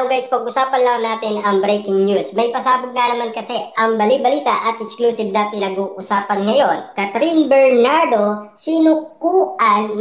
guys, pag-usapan lang natin ang breaking news. May pasabog nga naman kasi ang bali-balita at exclusive na pinag-uusapan ngayon. Catherine Bernardo sinukuan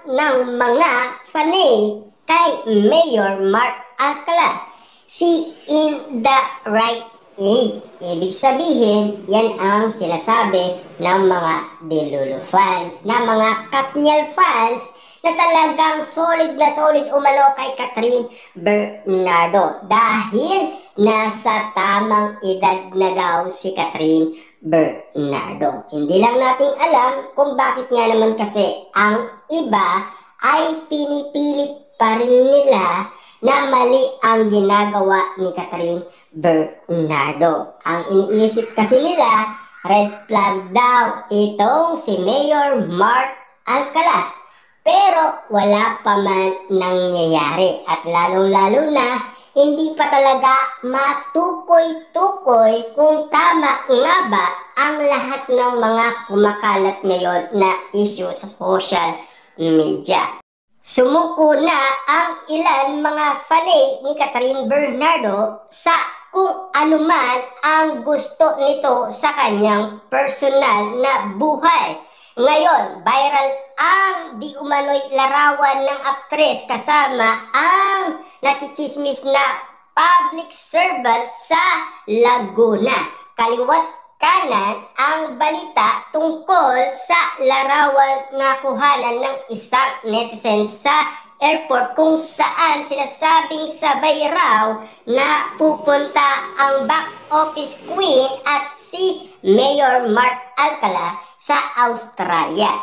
ng mga fanay kay Mayor Mark Alcala. She in the right age. Ibig sabihin, yan ang sinasabi ng mga Delulu fans, ng mga Katniel fans, na talagang solid na solid umano kay Catherine Bernardo dahil nasa tamang edad na daw si Catherine Bernardo. Hindi lang natin alam kung bakit nga naman kasi ang iba ay pinipilit pa rin nila na mali ang ginagawa ni Catherine Bernardo. Ang iniisip kasi nila, red flag daw itong si Mayor Mark Alcala. Pero wala pa man nangyayari at lalong-lalo na hindi pa talaga matukoy-tukoy kung tama nga ba ang lahat ng mga kumakalat ngayon na issue sa social media. Sumuko na ang ilan mga fanay ni Catherine Bernardo sa kung anuman ang gusto nito sa kanyang personal na buhay. Ngayon, viral ang di umano'y larawan ng aktres kasama ang nachichismis na public servant sa Laguna. Kaliwat kanan ang balita tungkol sa larawan na kuhanan ng isang netizen sa airport kung saan sinasabing sabay raw na pupunta ang box office queen at si Mayor Mark Alcala sa Australia.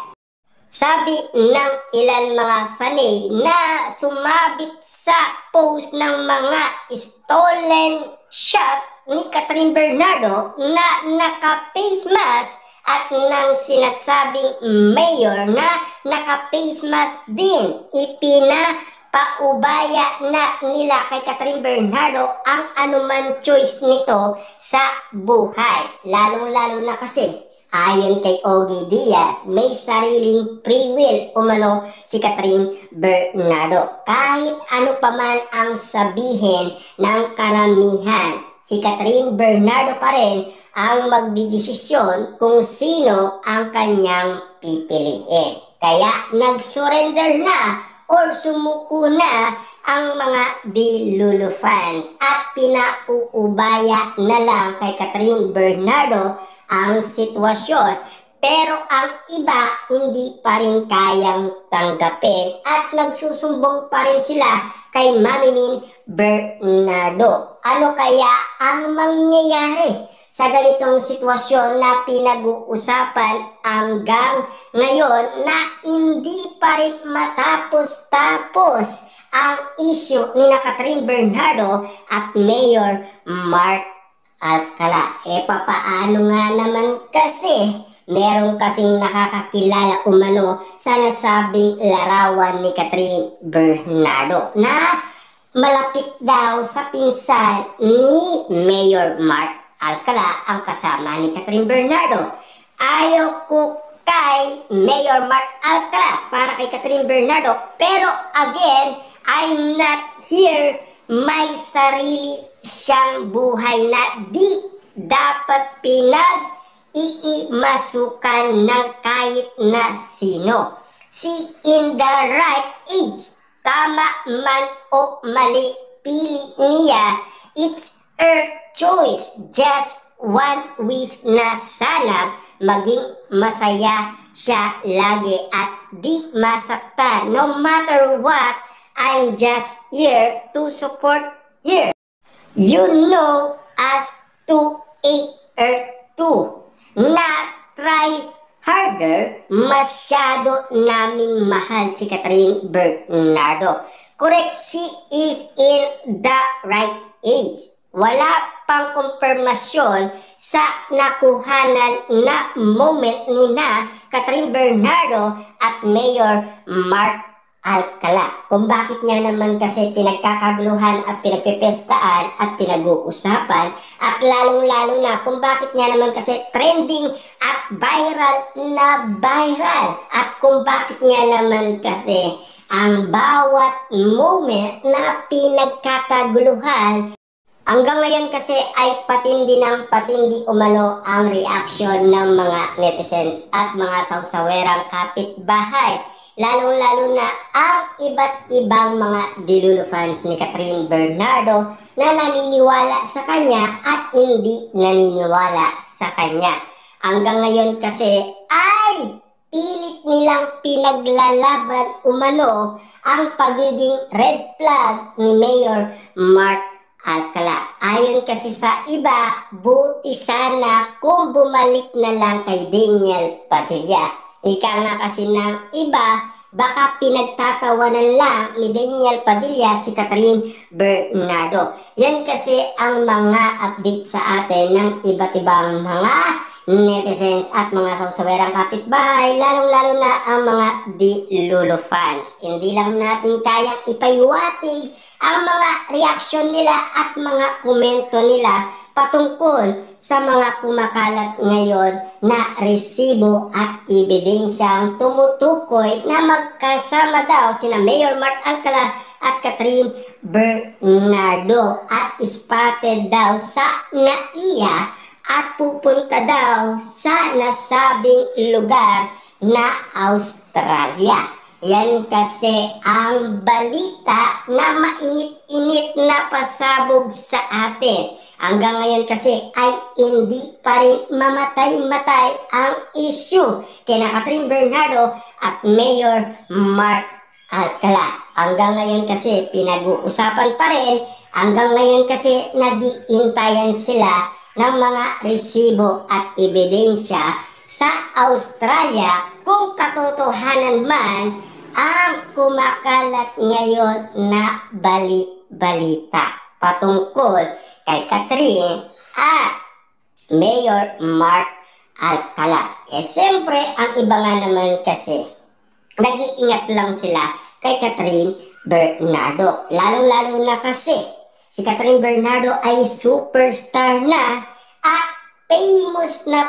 Sabi ng ilan mga fanay na sumabit sa post ng mga stolen shot ni Catherine Bernardo na naka-face mask at ng sinasabing mayor na naka-face mask din. Ipinapaubaya na nila kay Catherine Bernardo ang anuman choice nito sa buhay. Lalong-lalo na kasi ayon kay Ogie Diaz, may sariling free will umano si Catherine Bernardo. Kahit ano pa man ang sabihin ng karamihan, si Catherine Bernardo pa rin ang magdidesisyon kung sino ang kanyang pipiliin. Kaya nag-surrender na or sumuko na ang mga Delulu fans at pinauubaya na lang kay Catherine Bernardo ang sitwasyon. Pero ang iba hindi pa rin kayang tanggapin at nagsusumbong pa rin sila kay Mami Min Bernardo. Ano kaya ang mangyayari sa ganitong sitwasyon na pinag-uusapan hanggang ngayon na hindi pa rin matapos-tapos ang issue ni Catherine Bernardo at Mayor Mark Alcala? Papaano nga naman kasi meron kasing nakakakilala umano sa nasabing larawan ni Catherine Bernardo na malapit daw sa pinsan ni Mayor Mark Alcala ang kasama ni Catherine Bernardo. Ayaw ko kay Mayor Mark Alcala para kay Catherine Bernardo, pero again, I'm not here. May sarili siyang buhay na di dapat iimasukan ng kahit na sino. Si in the right age, tama man o mali, pili niya, it's her choice. Just one wish na sana maging masaya siya lagi at di masaktan. No matter what, I'm just here to support her. You know us to her too. Na try harder, masyado naming mahal si Catherine Bernardo. Correct, she is in the right age. Wala pang kumpirmasyon sa nakuhanan na moment ni na Catherine Bernardo at Mayor Mark Alcala. Kung bakit nga naman kasi pinagkakaguluhan at pinagpipestaan at pinag-uusapan at lalong-lalo na kung bakit nga naman kasi trending at viral na viral at kung bakit nga naman kasi ang bawat moment na pinagkakaguluhan. Hanggang ngayon kasi ay patindi ng patindi umano ang reaksyon ng mga netizens at mga sawsawerang kapitbahay. Lalong-lalo na ang iba't ibang mga Dilulo fans ni Catherine Bernardo na naniniwala sa kanya at hindi naniniwala sa kanya. Hanggang ngayon kasi ay pilit nilang pinaglalaban umano ang pagiging red flag ni Mayor Mark Alcala. Ayon kasi sa iba, buti sana kung bumalik na lang kay Daniel Padilla. Ika nga kasi ng iba, baka pinagtatawanan lang ni Daniel Padilla si Catherine Bernardo. Yan kasi ang mga update sa atin ng iba't ibang mga netizens at mga sawsawerang kapitbahay, lalong-lalo na ang mga Dilulo fans. Hindi lang natin kayang ipaiwatig ang mga reaksyon nila at mga komento nila patungkol sa mga kumakalat ngayon na resibo at ebidensyang tumutukoy na magkasama daw sina Mayor Mark Alcala at Catherine Bernardo at spotted daw sa NAIA at pupunta daw sa nasabing lugar na Australia. Yan kasi ang balita na mainit-init na pasabog sa atin. Hanggang ngayon kasi ay hindi pa rin mamatay-matay ang issue kina Catherine Bernardo at Mayor Mark Alcala. Hanggang ngayon kasi pinag-uusapan pa rin. Hanggang ngayon kasi nag-iintayan sila ng mga resibo at ebidensya sa Australia kung katotohanan man ang kumakalat ngayon na balita patungkol kay Catherine at Mayor Mark Alcala. Siyempre, ang iba nga naman kasi nag-iingat lang sila kay Catherine Bernardo. Lalong-lalo na kasi si Catherine Bernardo ay superstar na at famous na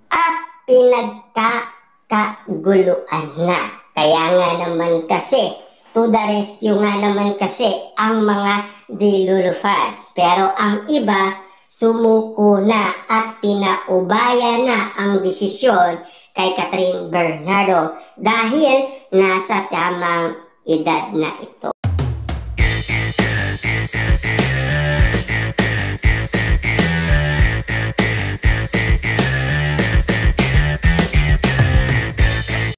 at pinagkakaguluan na. Kaya nga naman kasi, to the rescue nga naman kasi ang mga Dilulo fans. Pero ang iba, sumuko na at pinaubaya na ang desisyon kay Catherine Bernardo dahil nasa tamang edad na ito.